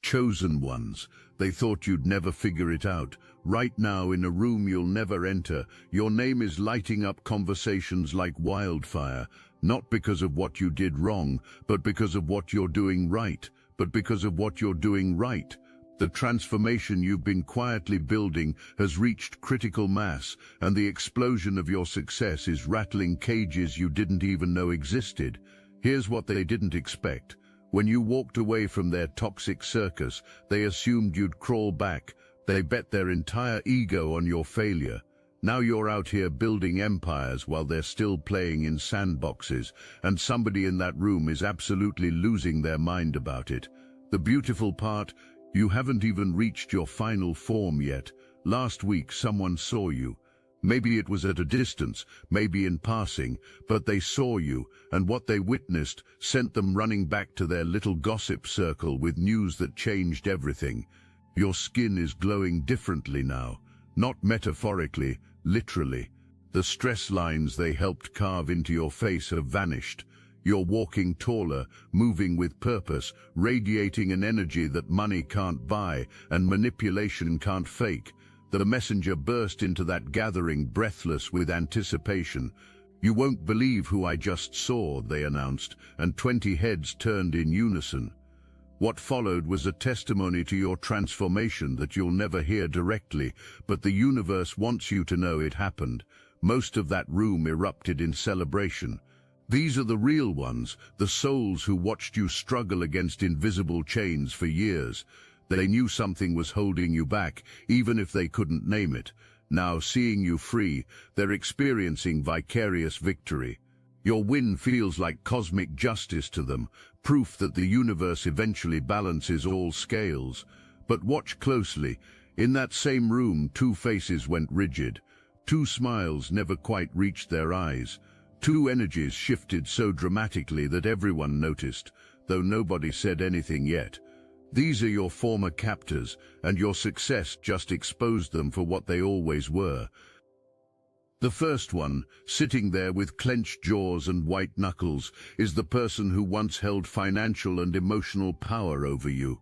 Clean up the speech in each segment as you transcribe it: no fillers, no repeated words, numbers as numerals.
chosen ones. They thought you'd never figure it out. Right now, in a room you'll never enter, your name is lighting up conversations like wildfire, not because of what you did wrong, but because of what you're doing right. The transformation you've been quietly building has reached critical mass, and the explosion of your success is rattling cages you didn't even know existed. Here's what they didn't expect. When you walked away from their toxic circus, they assumed you'd crawl back. They bet their entire ego on your failure. Now you're out here building empires while they're still playing in sandboxes, and somebody in that room is absolutely losing their mind about it. The beautiful part, you haven't even reached your final form yet. Last week someone saw you. Maybe it was at a distance, maybe in passing, but they saw you, and what they witnessed sent them running back to their little gossip circle with news that changed everything. Your skin is glowing differently now, not metaphorically, literally. The stress lines they helped carve into your face have vanished. You're walking taller, moving with purpose, radiating an energy that money can't buy and manipulation can't fake. The messenger burst into that gathering, breathless with anticipation. "You won't believe who I just saw," they announced, and 20 heads turned in unison. What followed was a testimony to your transformation that you'll never hear directly, but the universe wants you to know it happened. Most of that room erupted in celebration. These are the real ones, the souls who watched you struggle against invisible chains for years. They knew something was holding you back, even if they couldn't name it. Now, seeing you free, they're experiencing vicarious victory. Your win feels like cosmic justice to them, proof that the universe eventually balances all scales. But watch closely. In that same room, two faces went rigid. Two smiles never quite reached their eyes. Two energies shifted so dramatically that everyone noticed, though nobody said anything yet. These are your former captors, and your success just exposed them for what they always were. The first one, sitting there with clenched jaws and white knuckles, is the person who once held financial and emotional power over you.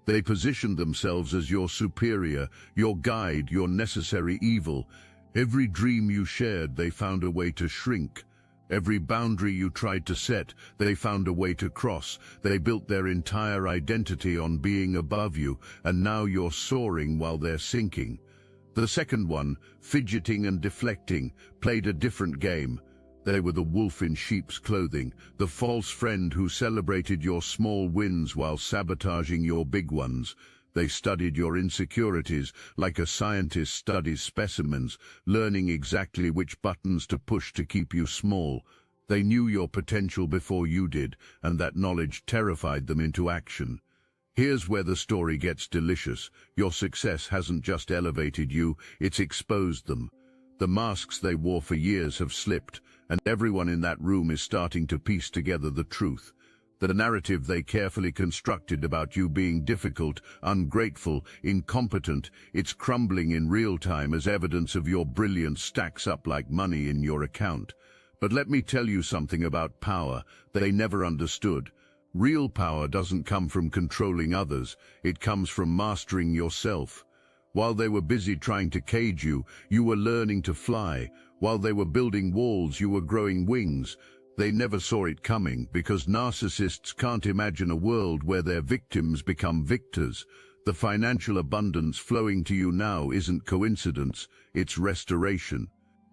They positioned themselves as your superior, your guide, your necessary evil. Every dream you shared, they found a way to shrink. Every boundary you tried to set, they found a way to cross. They built their entire identity on being above you, and now you're soaring while they're sinking. The second one, fidgeting and deflecting, played a different game. They were the wolf in sheep's clothing, the false friend who celebrated your small wins while sabotaging your big ones. They studied your insecurities like a scientist studies specimens, learning exactly which buttons to push to keep you small. They knew your potential before you did, and that knowledge terrified them into action. Here's where the story gets delicious. Your success hasn't just elevated you, it's exposed them. The masks they wore for years have slipped, and everyone in that room is starting to piece together the truth. The narrative they carefully constructed about you being difficult, ungrateful, incompetent, it's crumbling in real time as evidence of your brilliance stacks up like money in your account. But let me tell you something about power they never understood. Real power doesn't come from controlling others, it comes from mastering yourself. While they were busy trying to cage you, you were learning to fly. While they were building walls, you were growing wings. They never saw it coming because narcissists can't imagine a world where their victims become victors. The financial abundance flowing to you now isn't coincidence, it's restoration.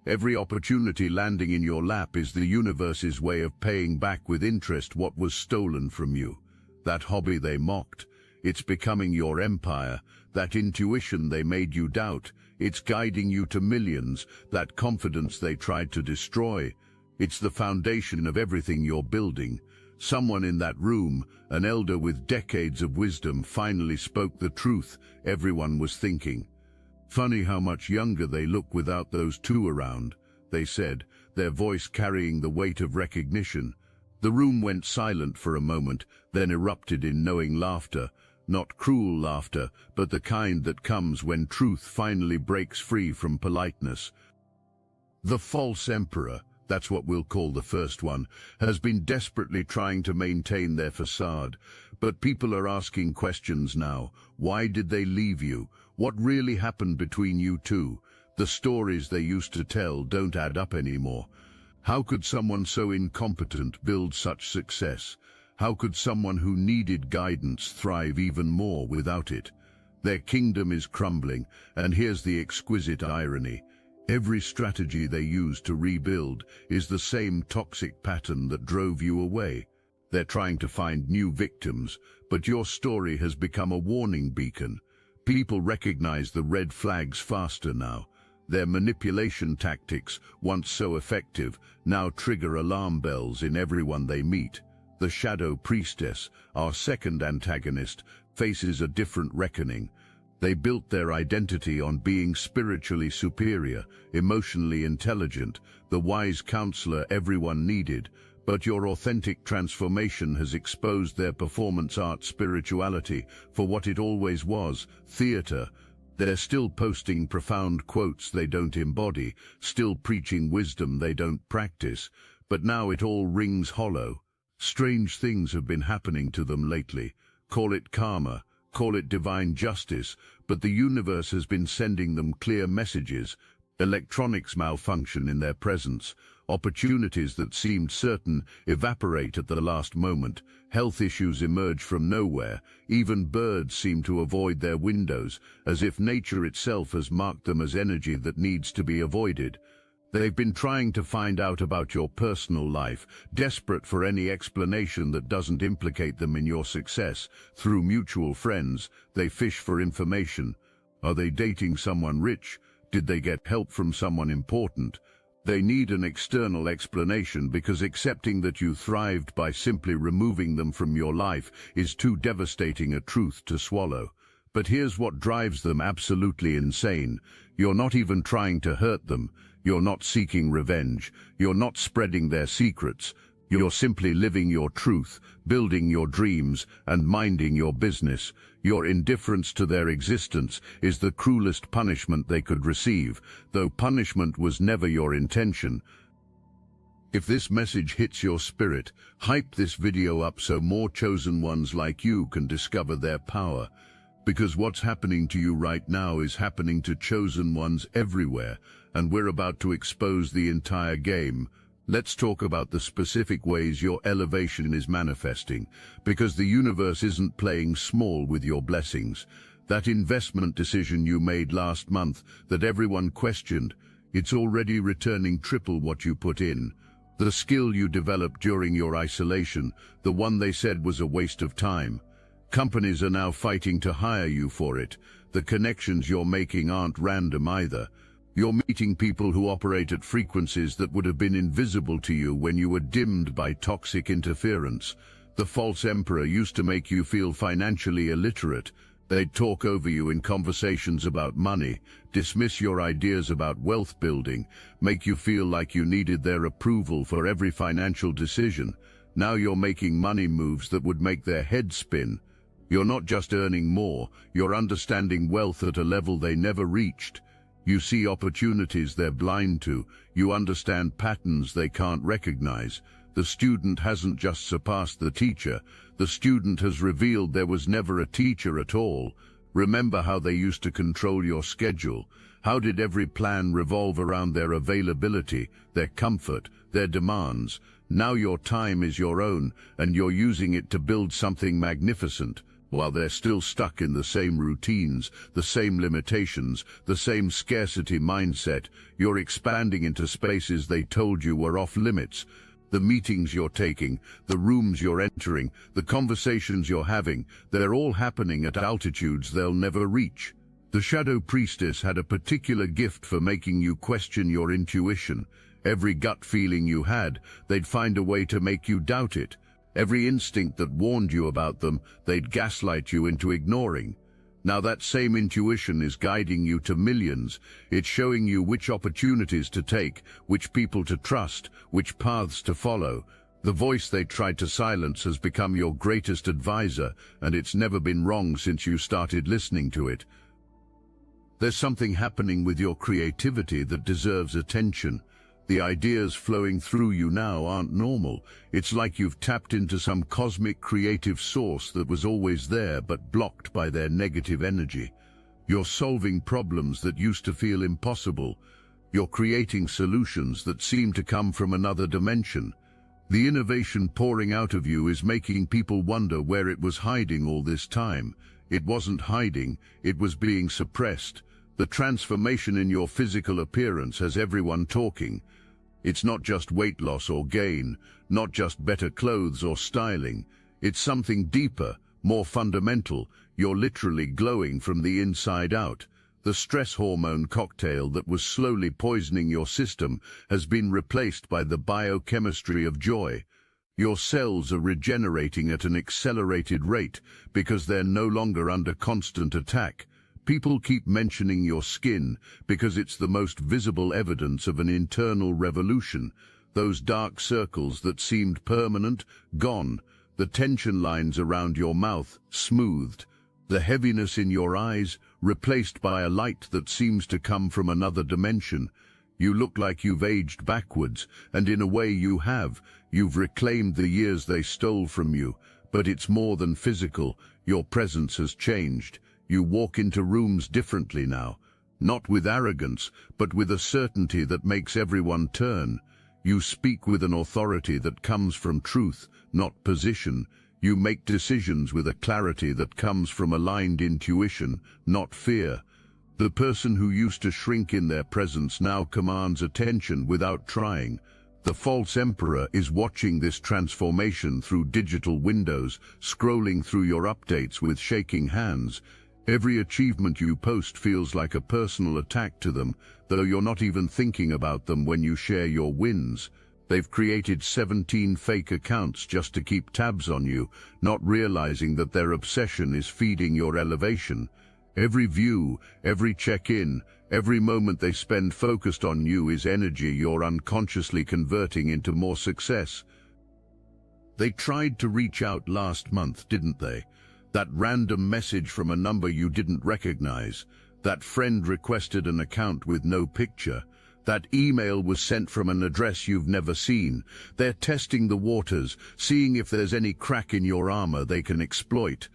Every opportunity landing in your lap is the universe's way of paying back with interest what was stolen from you. That hobby they mocked, it's becoming your empire. That intuition they made you doubt, it's guiding you to millions. That confidence they tried to destroy, it's the foundation of everything you're building. Someone in that room, an elder with decades of wisdom, finally spoke the truth everyone was thinking. "Funny how much younger they look without those two around," they said, their voice carrying the weight of recognition. The room went silent for a moment, then erupted in knowing laughter. Not cruel laughter, but the kind that comes when truth finally breaks free from politeness. The false emperor, that's what we'll call the first one, has been desperately trying to maintain their facade. But people are asking questions now. Why did they leave you? What really happened between you two? The stories they used to tell don't add up anymore. How could someone so incompetent build such success? How could someone who needed guidance thrive even more without it? Their kingdom is crumbling, and here's the exquisite irony. Every strategy they use to rebuild is the same toxic pattern that drove you away. They're trying to find new victims, but your story has become a warning beacon. People recognize the red flags faster now. Their manipulation tactics, once so effective, now trigger alarm bells in everyone they meet. The Shadow Priestess, our second antagonist, faces a different reckoning. They built their identity on being spiritually superior, emotionally intelligent, the wise counselor everyone needed, but your authentic transformation has exposed their performance art spirituality for what it always was, theater. They're still posting profound quotes they don't embody, still preaching wisdom they don't practice, but now it all rings hollow. Strange things have been happening to them lately. Call it karma, call it divine justice, but the universe has been sending them clear messages. Electronics malfunction in their presence. Opportunities that seemed certain evaporate at the last moment. Health issues emerge from nowhere. Even birds seem to avoid their windows, as if nature itself has marked them as energy that needs to be avoided. They've been trying to find out about your personal life, desperate for any explanation that doesn't implicate them in your success. Through mutual friends, they fish for information. Are they dating someone rich? Did they get help from someone important? They need an external explanation because accepting that you thrived by simply removing them from your life is too devastating a truth to swallow. But here's what drives them absolutely insane. You're not even trying to hurt them. You're not seeking revenge. You're not spreading their secrets. You're simply living your truth, building your dreams, and minding your business. Your indifference to their existence is the cruelest punishment they could receive, though punishment was never your intention. If this message hits your spirit, hype this video up so more chosen ones like you can discover their power. Because what's happening to you right now is happening to chosen ones everywhere, and we're about to expose the entire game. Let's talk about the specific ways your elevation is manifesting, because the universe isn't playing small with your blessings. That investment decision you made last month that everyone questioned, it's already returning triple what you put in. The skill you developed during your isolation, the one they said was a waste of time. Companies are now fighting to hire you for it. The connections you're making aren't random either. You're meeting people who operate at frequencies that would have been invisible to you when you were dimmed by toxic interference. The false emperor used to make you feel financially illiterate. They'd talk over you in conversations about money, dismiss your ideas about wealth building, make you feel like you needed their approval for every financial decision. Now you're making money moves that would make their head spin. You're not just earning more, you're understanding wealth at a level they never reached. You see opportunities they're blind to. You understand patterns they can't recognize. The student hasn't just surpassed the teacher. The student has revealed there was never a teacher at all. Remember how they used to control your schedule. How did every plan revolve around their availability, their comfort, their demands? Now your time is your own, and you're using it to build something magnificent. While they're still stuck in the same routines, the same limitations, the same scarcity mindset, you're expanding into spaces they told you were off limits. The meetings you're taking, the rooms you're entering, the conversations you're having, they're all happening at altitudes they'll never reach. The Shadow Priestess had a particular gift for making you question your intuition. Every gut feeling you had, they'd find a way to make you doubt it. Every instinct that warned you about them, they'd gaslight you into ignoring. Now that same intuition is guiding you to millions. It's showing you which opportunities to take, which people to trust, which paths to follow. The voice they tried to silence has become your greatest advisor, and it's never been wrong since you started listening to it. There's something happening with your creativity that deserves attention. The ideas flowing through you now aren't normal. It's like you've tapped into some cosmic creative source that was always there but blocked by their negative energy. You're solving problems that used to feel impossible. You're creating solutions that seem to come from another dimension. The innovation pouring out of you is making people wonder where it was hiding all this time. It wasn't hiding, it was being suppressed. The transformation in your physical appearance has everyone talking. It's not just weight loss or gain, not just better clothes or styling. It's something deeper, more fundamental. You're literally glowing from the inside out. The stress hormone cocktail that was slowly poisoning your system has been replaced by the biochemistry of joy. Your cells are regenerating at an accelerated rate because they're no longer under constant attack. People keep mentioning your skin because it's the most visible evidence of an internal revolution. Those dark circles that seemed permanent, gone. The tension lines around your mouth, smoothed. The heaviness in your eyes, replaced by a light that seems to come from another dimension. You look like you've aged backwards, and in a way you have. You've reclaimed the years they stole from you. But it's more than physical. Your presence has changed. You walk into rooms differently now. Not with arrogance, but with a certainty that makes everyone turn. You speak with an authority that comes from truth, not position. You make decisions with a clarity that comes from aligned intuition, not fear. The person who used to shrink in their presence now commands attention without trying. The false emperor is watching this transformation through digital windows, scrolling through your updates with shaking hands. Every achievement you post feels like a personal attack to them, though you're not even thinking about them when you share your wins. They've created 17 fake accounts just to keep tabs on you, not realizing that their obsession is feeding your elevation. Every view, every check-in, every moment they spend focused on you is energy you're unconsciously converting into more success. They tried to reach out last month, didn't they? That random message from a number you didn't recognize. That friend requested an account with no picture. That email was sent from an address you've never seen. They're testing the waters, seeing if there's any crack in your armor they can exploit.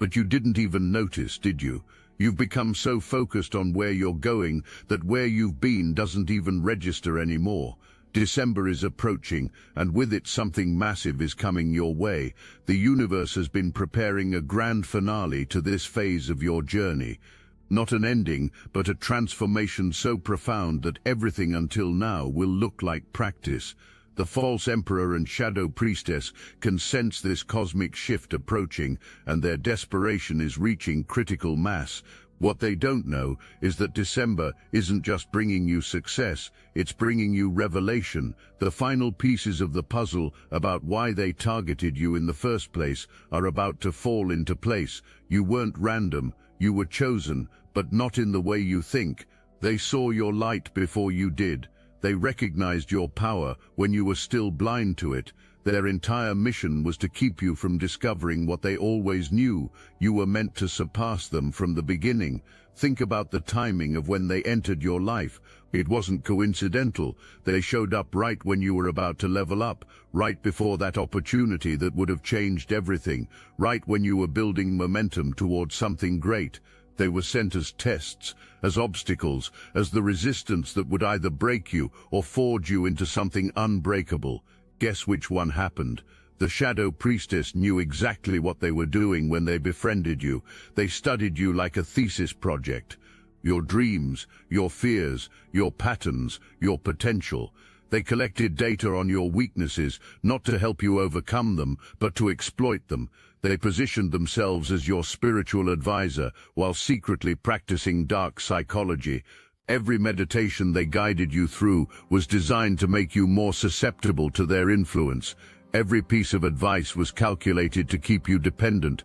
But you didn't even notice, did you? You've become so focused on where you're going that where you've been doesn't even register anymore. December is approaching, and with it something massive is coming your way. The universe has been preparing a grand finale to this phase of your journey. Not an ending, but a transformation so profound that everything until now will look like practice. The false emperor and shadow priestess can sense this cosmic shift approaching, and their desperation is reaching critical mass. What they don't know is that December isn't just bringing you success, it's bringing you revelation. The final pieces of the puzzle about why they targeted you in the first place are about to fall into place. You weren't random. You were chosen, but not in the way you think. They saw your light before you did. They recognized your power when you were still blind to it. Their entire mission was to keep you from discovering what they always knew. You were meant to surpass them from the beginning. Think about the timing of when they entered your life. It wasn't coincidental. They showed up right when you were about to level up, right before that opportunity that would have changed everything, right when you were building momentum towards something great. They were sent as tests, as obstacles, as the resistance that would either break you or forge you into something unbreakable. Guess which one happened? The shadow priestess knew exactly what they were doing when they befriended you. They studied you like a thesis project. Your dreams, your fears, your patterns, your potential. They collected data on your weaknesses, not to help you overcome them, but to exploit them. They positioned themselves as your spiritual advisor while secretly practicing dark psychology. Every meditation they guided you through was designed to make you more susceptible to their influence. Every piece of advice was calculated to keep you dependent.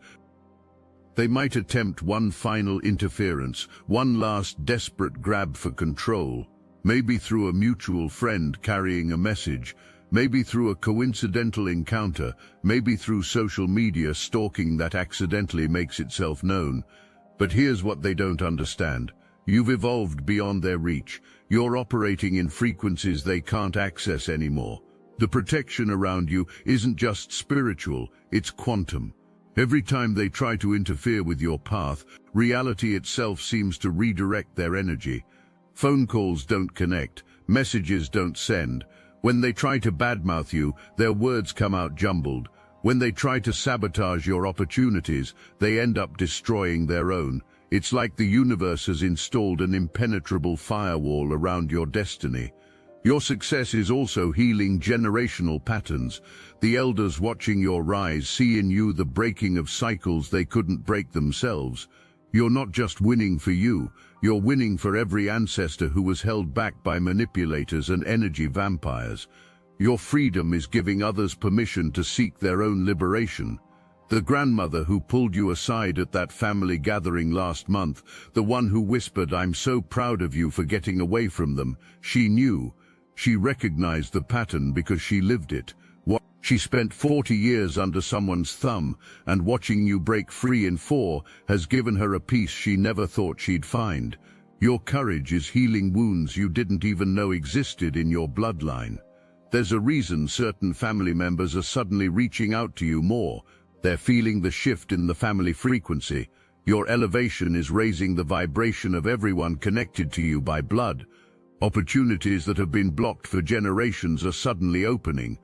They might attempt one final interference, one last desperate grab for control, maybe through a mutual friend carrying a message, maybe through a coincidental encounter, maybe through social media stalking that accidentally makes itself known. But here's what they don't understand. You've evolved beyond their reach. You're operating in frequencies they can't access anymore. The protection around you isn't just spiritual, it's quantum. Every time they try to interfere with your path, reality itself seems to redirect their energy. Phone calls don't connect, messages don't send. When they try to badmouth you, their words come out jumbled. When they try to sabotage your opportunities, they end up destroying their own. It's like the universe has installed an impenetrable firewall around your destiny. Your success is also healing generational patterns. The elders watching your rise see in you the breaking of cycles they couldn't break themselves. You're not just winning for you, you're winning for every ancestor who was held back by manipulators and energy vampires. Your freedom is giving others permission to seek their own liberation. The grandmother who pulled you aside at that family gathering last month, the one who whispered, "I'm so proud of you for getting away from them," she knew. She recognized the pattern because she lived it. She spent 40 years under someone's thumb, and watching you break free in 4 has given her a peace she never thought she'd find. Your courage is healing wounds you didn't even know existed in your bloodline. There's a reason certain family members are suddenly reaching out to you more. They're feeling the shift in the family frequency. Your elevation is raising the vibration of everyone connected to you by blood. Opportunities that have been blocked for generations are suddenly opening.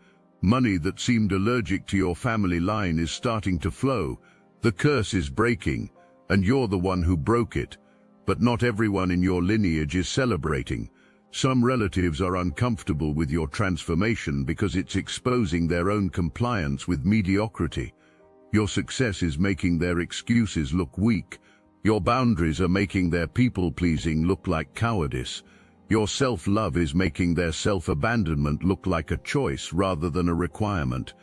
Money that seemed allergic to your family line is starting to flow. The curse is breaking, and you're the one who broke it. But not everyone in your lineage is celebrating. Some relatives are uncomfortable with your transformation because it's exposing their own compliance with mediocrity. Your success is making their excuses look weak. Your boundaries are making their people-pleasing look like cowardice. Your self-love is making their self-abandonment look like a choice rather than a requirement.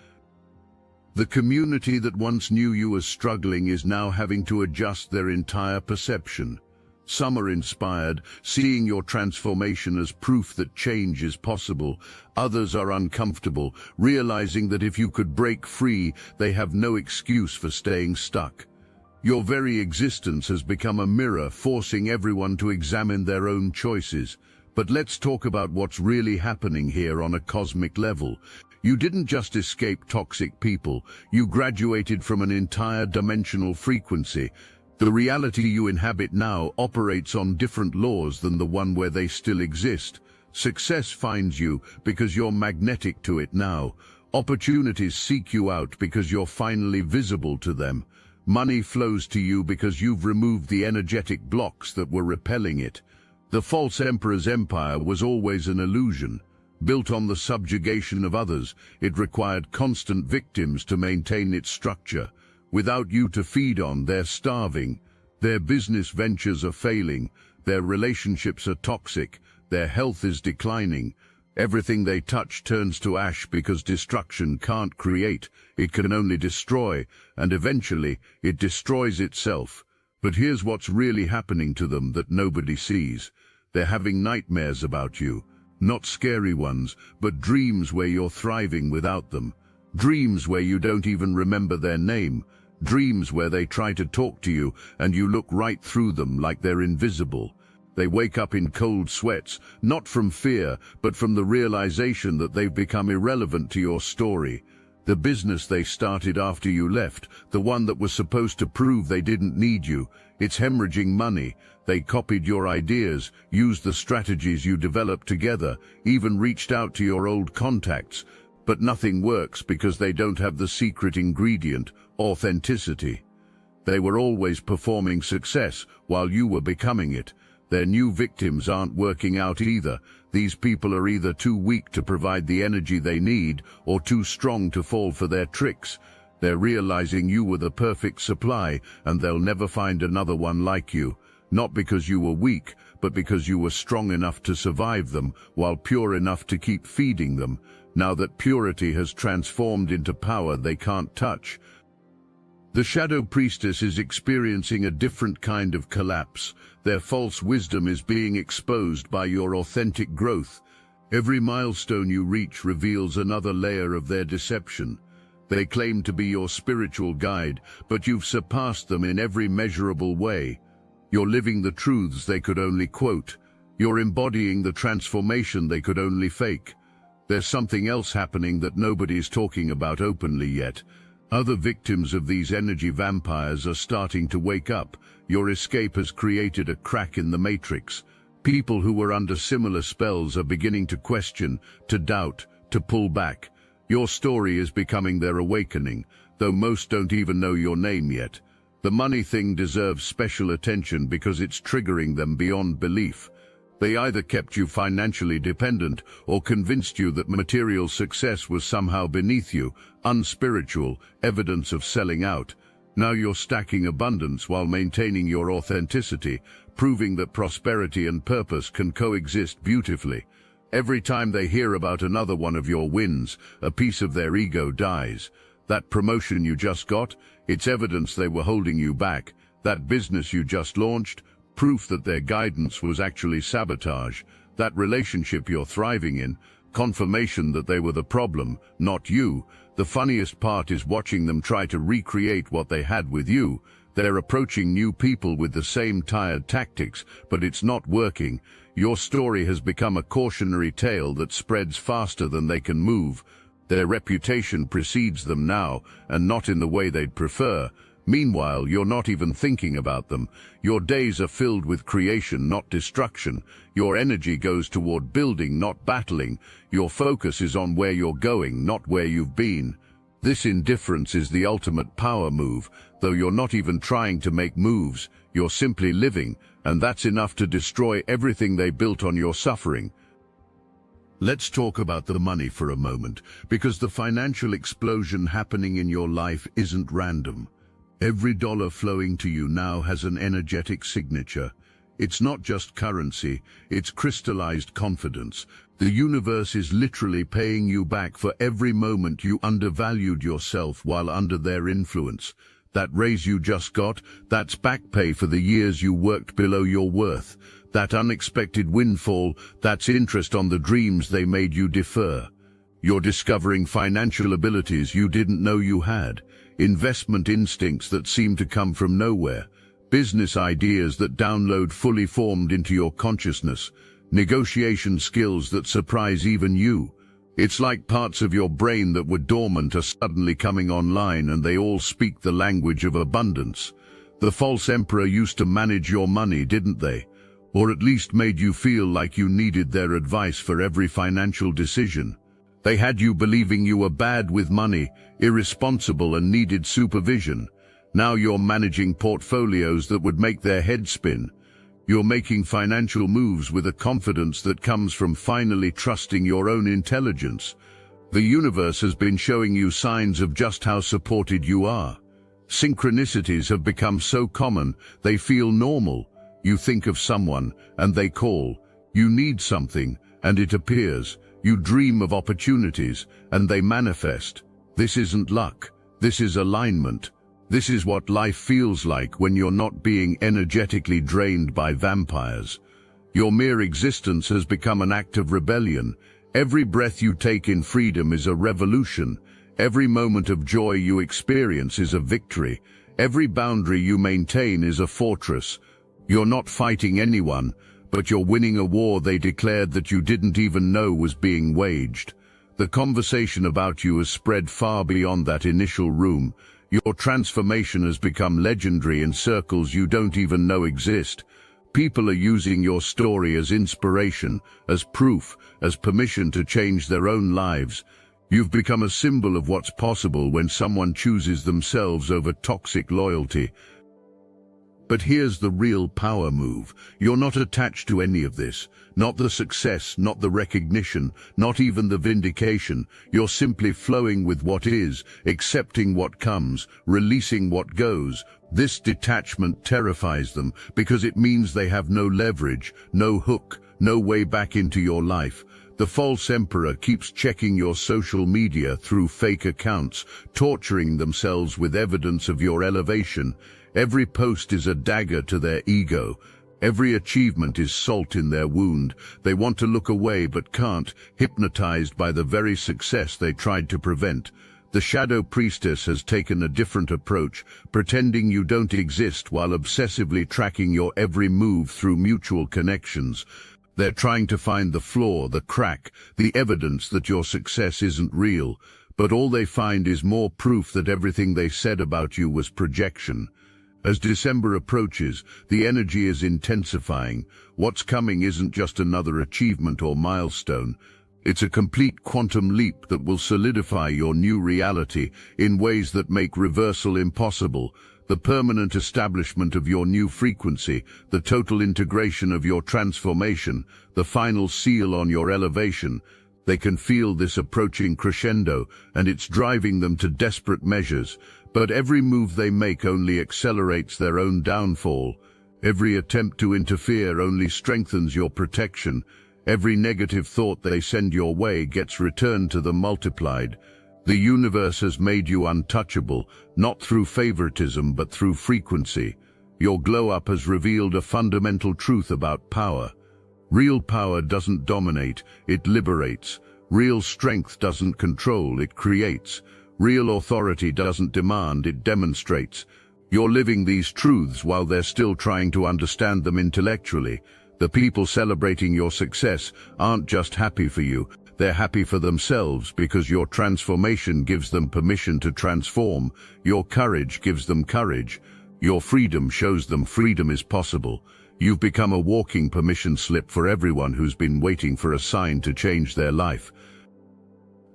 The community that once knew you as struggling is now having to adjust their entire perception. Some are inspired, seeing your transformation as proof that change is possible. Others are uncomfortable, realizing that if you could break free, they have no excuse for staying stuck. Your very existence has become a mirror, forcing everyone to examine their own choices. But let's talk about what's really happening here on a cosmic level. You didn't just escape toxic people, you graduated from an entire dimensional frequency. The reality you inhabit now operates on different laws than the one where they still exist. Success finds you because you're magnetic to it now. Opportunities seek you out because you're finally visible to them. Money flows to you because you've removed the energetic blocks that were repelling it. The false emperor's empire was always an illusion. Built on the subjugation of others, it required constant victims to maintain its structure. Without you to feed on, they're starving. Their business ventures are failing. Their relationships are toxic. Their health is declining. Everything they touch turns to ash because destruction can't create, it can only destroy, and eventually it destroys itself. But here's what's really happening to them that nobody sees. They're having nightmares about you. Not scary ones, but dreams where you're thriving without them. Dreams where you don't even remember their name. Dreams where they try to talk to you and you look right through them like they're invisible. They wake up in cold sweats, not from fear, but from the realization that they've become irrelevant to your story. The business they started after you left, the one that was supposed to prove they didn't need you, it's hemorrhaging money. They copied your ideas, used the strategies you developed together, even reached out to your old contacts. But nothing works because they don't have the secret ingredient, authenticity. They were always performing success while you were becoming it. Their new victims aren't working out either. These people are either too weak to provide the energy they need or too strong to fall for their tricks. They're realizing you were the perfect supply and they'll never find another one like you. Not because you were weak, but because you were strong enough to survive them while pure enough to keep feeding them. Now that purity has transformed into power they can't touch. The Shadow Priestess is experiencing a different kind of collapse. Their false wisdom is being exposed by your authentic growth. Every milestone you reach reveals another layer of their deception. They claim to be your spiritual guide, but you've surpassed them in every measurable way. You're living the truths they could only quote. You're embodying the transformation they could only fake. There's something else happening that nobody's talking about openly yet. Other victims of these energy vampires are starting to wake up. Your escape has created a crack in the matrix. People who were under similar spells are beginning to question, to doubt, to pull back. Your story is becoming their awakening, though most don't even know your name yet. The money thing deserves special attention because it's triggering them beyond belief. They either kept you financially dependent or convinced you that material success was somehow beneath you, unspiritual, evidence of selling out. Now you're stacking abundance while maintaining your authenticity, proving that prosperity and purpose can coexist beautifully. Every time they hear about another one of your wins, a piece of their ego dies. That promotion you just got, it's evidence they were holding you back. That business you just launched, proof that their guidance was actually sabotage. That relationship you're thriving in, confirmation that they were the problem, not you. The funniest part is watching them try to recreate what they had with you. They're approaching new people with the same tired tactics, but it's not working. Your story has become a cautionary tale that spreads faster than they can move. Their reputation precedes them now, and not in the way they'd prefer. Meanwhile, you're not even thinking about them. Your days are filled with creation, not destruction. Your energy goes toward building, not battling. Your focus is on where you're going, not where you've been. This indifference is the ultimate power move. Though you're not even trying to make moves, you're simply living, and that's enough to destroy everything they built on your suffering. Let's talk about the money for a moment, because the financial explosion happening in your life isn't random. Every dollar flowing to you now has an energetic signature. It's not just currency, it's crystallized confidence. The universe is literally paying you back for every moment you undervalued yourself while under their influence. That raise you just got, that's back pay for the years you worked below your worth. That unexpected windfall, that's interest on the dreams they made you defer. You're discovering financial abilities you didn't know you had, investment instincts that seem to come from nowhere, business ideas that download fully formed into your consciousness, negotiation skills that surprise even you. It's like parts of your brain that were dormant are suddenly coming online, and they all speak the language of abundance. The false emperor used to manage your money, didn't they? Or at least made you feel like you needed their advice for every financial decision. They had you believing you were bad with money, irresponsible, and needed supervision. Now you're managing portfolios that would make their head spin. You're making financial moves with a confidence that comes from finally trusting your own intelligence. The universe has been showing you signs of just how supported you are. Synchronicities have become so common, they feel normal. You think of someone, and they call. You need something, and it appears. You dream of opportunities, and they manifest. This isn't luck. This is alignment. This is what life feels like when you're not being energetically drained by vampires. Your mere existence has become an act of rebellion. Every breath you take in freedom is a revolution. Every moment of joy you experience is a victory. Every boundary you maintain is a fortress. You're not fighting anyone, but you're winning a war they declared that you didn't even know was being waged. The conversation about you has spread far beyond that initial room. Your transformation has become legendary in circles you don't even know exist. People are using your story as inspiration, as proof, as permission to change their own lives. You've become a symbol of what's possible when someone chooses themselves over toxic loyalty. But here's the real power move. You're not attached to any of this. Not the success, not the recognition, not even the vindication. You're simply flowing with what is, accepting what comes, releasing what goes. This detachment terrifies them because it means they have no leverage, no hook, no way back into your life. The false emperor keeps checking your social media through fake accounts, torturing themselves with evidence of your elevation. Every post is a dagger to their ego. Every achievement is salt in their wound. They want to look away but can't, hypnotized by the very success they tried to prevent. The Shadow Priestess has taken a different approach, pretending you don't exist while obsessively tracking your every move through mutual connections. They're trying to find the flaw, the crack, the evidence that your success isn't real, but all they find is more proof that everything they said about you was projection. As December approaches, the energy is intensifying. What's coming isn't just another achievement or milestone. It's a complete quantum leap that will solidify your new reality in ways that make reversal impossible. The permanent establishment of your new frequency, the total integration of your transformation, the final seal on your elevation. They can feel this approaching crescendo, and it's driving them to desperate measures. But every move they make only accelerates their own downfall. Every attempt to interfere only strengthens your protection. Every negative thought they send your way gets returned to them multiplied. The universe has made you untouchable, not through favoritism but through frequency. Your glow-up has revealed a fundamental truth about power. Real power doesn't dominate, it liberates. Real strength doesn't control, it creates. Real authority doesn't demand, it demonstrates. You're living these truths while they're still trying to understand them intellectually. The people celebrating your success aren't just happy for you, they're happy for themselves because your transformation gives them permission to transform. Your courage gives them courage. Your freedom shows them freedom is possible. You've become a walking permission slip for everyone who's been waiting for a sign to change their life.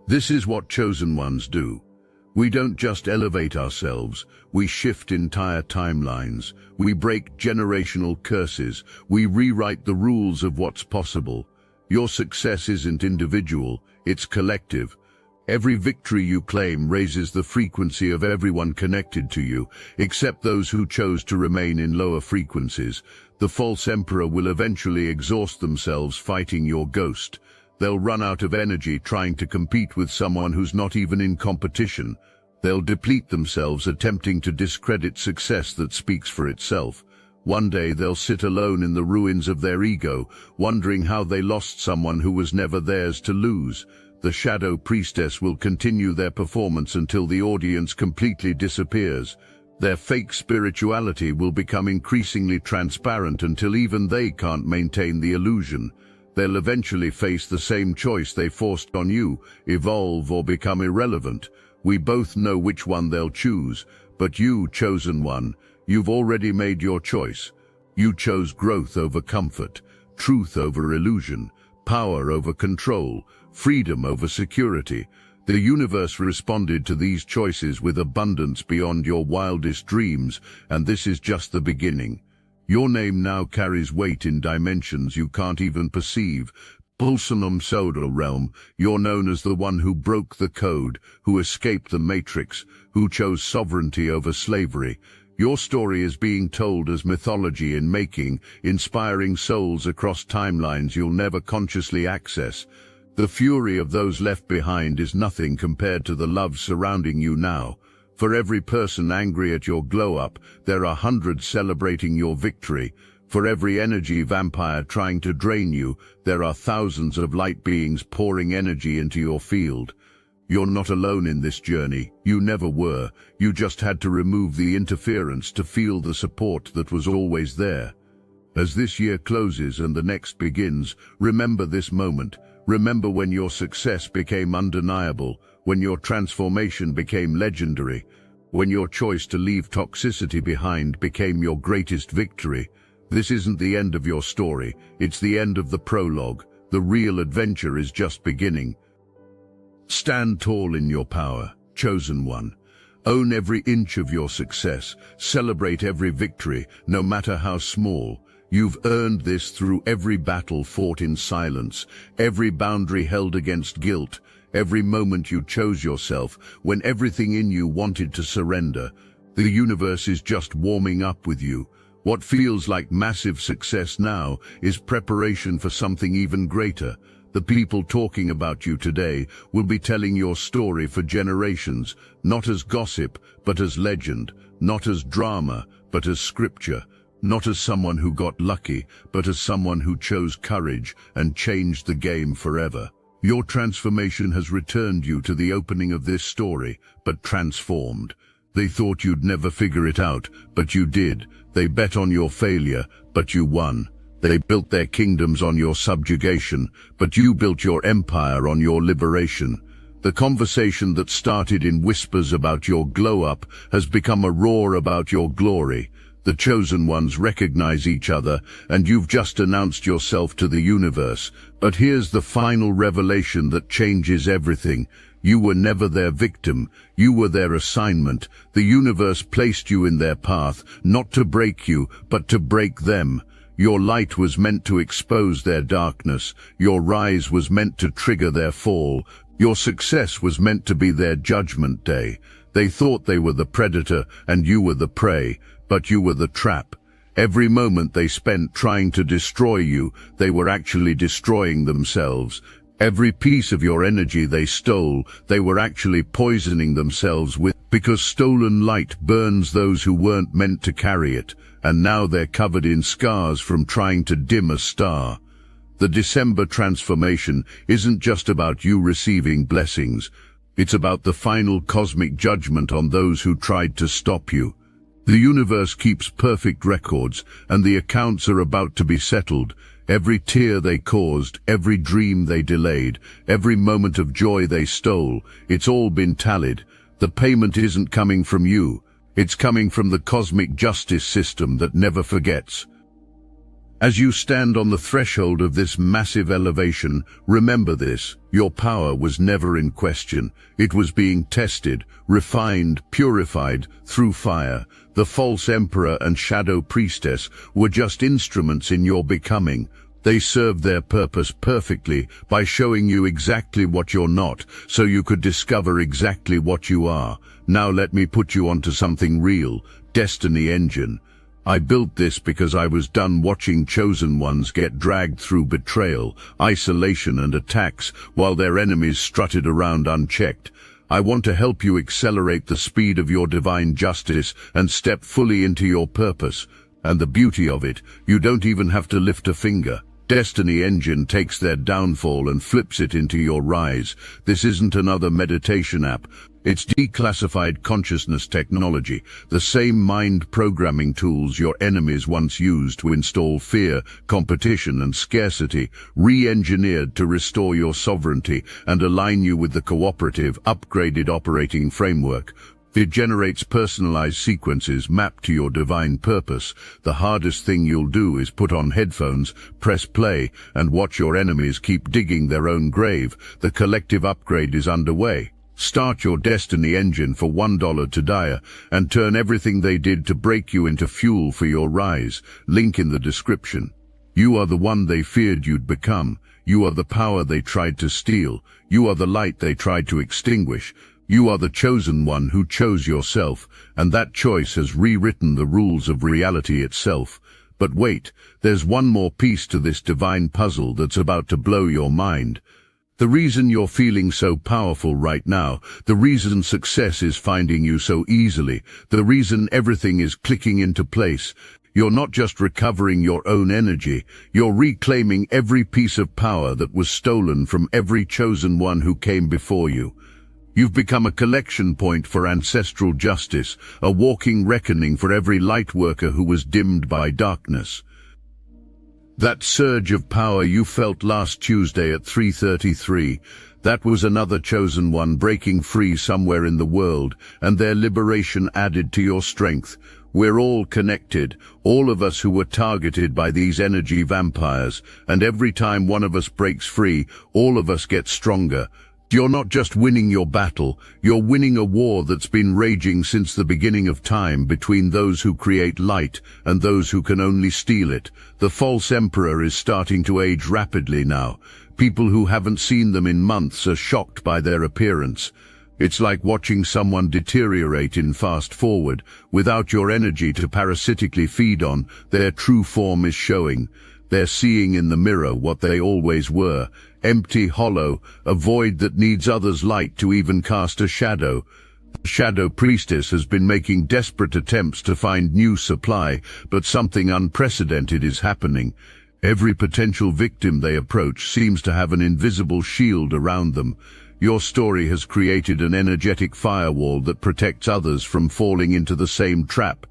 This is what chosen ones do. We don't just elevate ourselves, we shift entire timelines. We break generational curses. We rewrite the rules of what's possible. Your success isn't individual, it's collective. Every victory you claim raises the frequency of everyone connected to you, except those who chose to remain in lower frequencies. The false emperor will eventually exhaust themselves fighting your ghost. They'll run out of energy trying to compete with someone who's not even in competition. They'll deplete themselves attempting to discredit success that speaks for itself. One day they'll sit alone in the ruins of their ego, wondering how they lost someone who was never theirs to lose. The Shadow Priestess will continue their performance until the audience completely disappears. Their fake spirituality will become increasingly transparent until even they can't maintain the illusion. They'll eventually face the same choice they forced on you, evolve or become irrelevant. We both know which one they'll choose, but you, chosen one, you've already made your choice. You chose growth over comfort, truth over illusion, power over control, freedom over security. The universe responded to these choices with abundance beyond your wildest dreams, and this is just the beginning. Your name now carries weight in dimensions you can't even perceive. Pulsanum Soda Realm, you're known as the one who broke the code, who escaped the matrix, who chose sovereignty over slavery. Your story is being told as mythology in making, inspiring souls across timelines you'll never consciously access. The fury of those left behind is nothing compared to the love surrounding you now. For every person angry at your glow-up, there are hundreds celebrating your victory. For every energy vampire trying to drain you, there are thousands of light beings pouring energy into your field. You're not alone in this journey. You never were. You just had to remove the interference to feel the support that was always there. As this year closes and the next begins, remember this moment. Remember when your success became undeniable, when your transformation became legendary, when your choice to leave toxicity behind became your greatest victory. This isn't the end of your story, it's the end of the prologue. The real adventure is just beginning. Stand tall in your power, chosen one. Own every inch of your success. Celebrate every victory, no matter how small. You've earned this through every battle fought in silence, every boundary held against guilt, every moment you chose yourself, when everything in you wanted to surrender. The universe is just warming up with you. What feels like massive success now is preparation for something even greater. The people talking about you today will be telling your story for generations, not as gossip, but as legend, not as drama, but as scripture, not as someone who got lucky, but as someone who chose courage and changed the game forever. Your transformation has returned you to the opening of this story, but transformed. They thought you'd never figure it out, but you did. They bet on your failure, but you won. They built their kingdoms on your subjugation, but you built your empire on your liberation. The conversation that started in whispers about your glow-up has become a roar about your glory. The chosen ones recognize each other, and you've just announced yourself to the universe. But here's the final revelation that changes everything. You were never their victim. You were their assignment. The universe placed you in their path, not to break you, but to break them. Your light was meant to expose their darkness. Your rise was meant to trigger their fall. Your success was meant to be their judgment day. They thought they were the predator, and you were the prey. But you were the trap. Every moment they spent trying to destroy you, they were actually destroying themselves. Every piece of your energy they stole, they were actually poisoning themselves with, because stolen light burns those who weren't meant to carry it, and now they're covered in scars from trying to dim a star. The December transformation isn't just about you receiving blessings. It's about the final cosmic judgment on those who tried to stop you. The universe keeps perfect records, and the accounts are about to be settled. Every tear they caused, every dream they delayed, every moment of joy they stole, it's all been tallied. The payment isn't coming from you. It's coming from the cosmic justice system that never forgets. As you stand on the threshold of this massive elevation, remember this: your power was never in question. It was being tested, refined, purified through fire. The false emperor and shadow priestess were just instruments in your becoming. They served their purpose perfectly by showing you exactly what you're not, so you could discover exactly what you are. Now let me put you onto something real: Destiny Engine. I built this because I was done watching chosen ones get dragged through betrayal, isolation and attacks while their enemies strutted around unchecked. I want to help you accelerate the speed of your divine justice and step fully into your purpose. And the beauty of it, you don't even have to lift a finger. Destiny Engine takes their downfall and flips it into your rise. This isn't another meditation app. It's declassified consciousness technology, the same mind programming tools your enemies once used to install fear, competition and scarcity, re-engineered to restore your sovereignty and align you with the cooperative, upgraded operating framework. It generates personalized sequences mapped to your divine purpose. The hardest thing you'll do is put on headphones, press play, and watch your enemies keep digging their own grave. The collective upgrade is underway. Start your Destiny Engine for $1 today and turn everything they did to break you into fuel for your rise. Link in the description. You are the one they feared you'd become. You are the power they tried to steal. You are the light they tried to extinguish. You are the chosen one who chose yourself, and that choice has rewritten the rules of reality itself. But wait, there's one more piece to this divine puzzle that's about to blow your mind. The reason you're feeling so powerful right now, the reason success is finding you so easily, the reason everything is clicking into place, you're not just recovering your own energy, you're reclaiming every piece of power that was stolen from every chosen one who came before you. You've become a collection point for ancestral justice, a walking reckoning for every light worker who was dimmed by darkness. That surge of power you felt last Tuesday at 3:33, that was another chosen one breaking free somewhere in the world, and their liberation added to your strength. We're all connected, all of us who were targeted by these energy vampires, and every time one of us breaks free, all of us get stronger. You're not just winning your battle, you're winning a war that's been raging since the beginning of time between those who create light and those who can only steal it. The false emperor is starting to age rapidly now. People who haven't seen them in months are shocked by their appearance. It's like watching someone deteriorate in fast forward. Without your energy to parasitically feed on, their true form is showing. They're seeing in the mirror what they always were, empty, hollow, a void that needs others' light to even cast a shadow. The Shadow Priestess has been making desperate attempts to find new supply, but something unprecedented is happening. Every potential victim they approach seems to have an invisible shield around them. Your story has created an energetic firewall that protects others from falling into the same trap.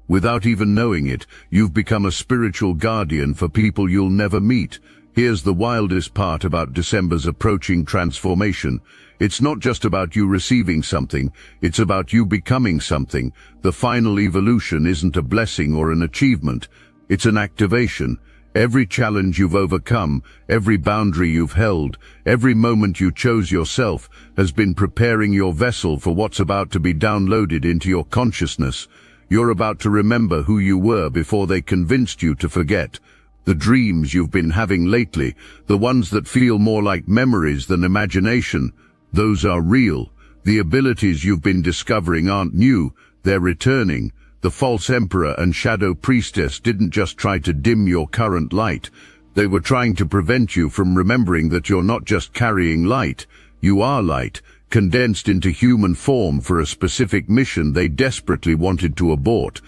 Without even knowing it, you've become a spiritual guardian for people you'll never meet. Here's the wildest part about December's approaching transformation. It's not just about you receiving something, it's about you becoming something. The final evolution isn't a blessing or an achievement, it's an activation. Every challenge you've overcome, every boundary you've held, every moment you chose yourself has been preparing your vessel for what's about to be downloaded into your consciousness. You're about to remember who you were before they convinced you to forget. The dreams you've been having lately, the ones that feel more like memories than imagination, those are real. The abilities you've been discovering aren't new, they're returning. The false emperor and shadow priestess didn't just try to dim your current light. They were trying to prevent you from remembering that you're not just carrying light. You are light, condensed into human form for a specific mission they desperately wanted to abort.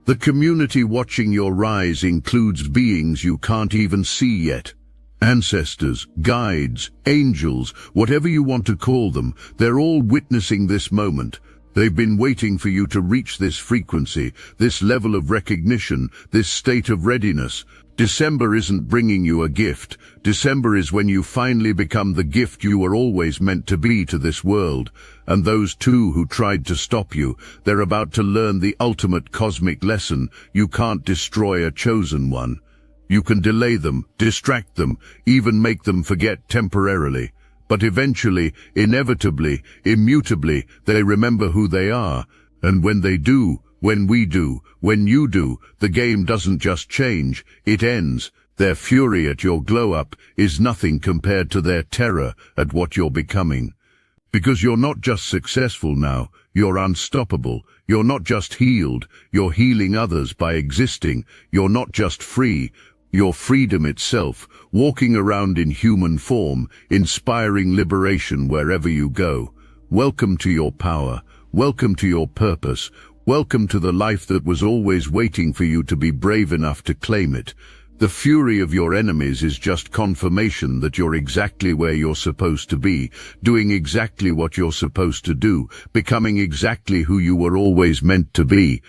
The community watching your rise includes beings you can't even see yet. Ancestors, guides, angels, whatever you want to call them, they're all witnessing this moment. They've been waiting for you to reach this frequency, this level of recognition, this state of readiness. December isn't bringing you a gift. December is when you finally become the gift you were always meant to be to this world. And those two who tried to stop you, they're about to learn the ultimate cosmic lesson. You can't destroy a chosen one. You can delay them, distract them, even make them forget temporarily. But eventually, inevitably, immutably, they remember who they are. And when they do, when we do, when you do, the game doesn't just change, it ends. Their fury at your glow-up is nothing compared to their terror at what you're becoming. Because you're not just successful now, you're unstoppable. You're not just healed, you're healing others by existing. You're not just free, you're freedom itself, walking around in human form, inspiring liberation wherever you go. Welcome to your power. Welcome to your purpose. Welcome to the life that was always waiting for you to be brave enough to claim it. The fury of your enemies is just confirmation that you're exactly where you're supposed to be, doing exactly what you're supposed to do, becoming exactly who you were always meant to be.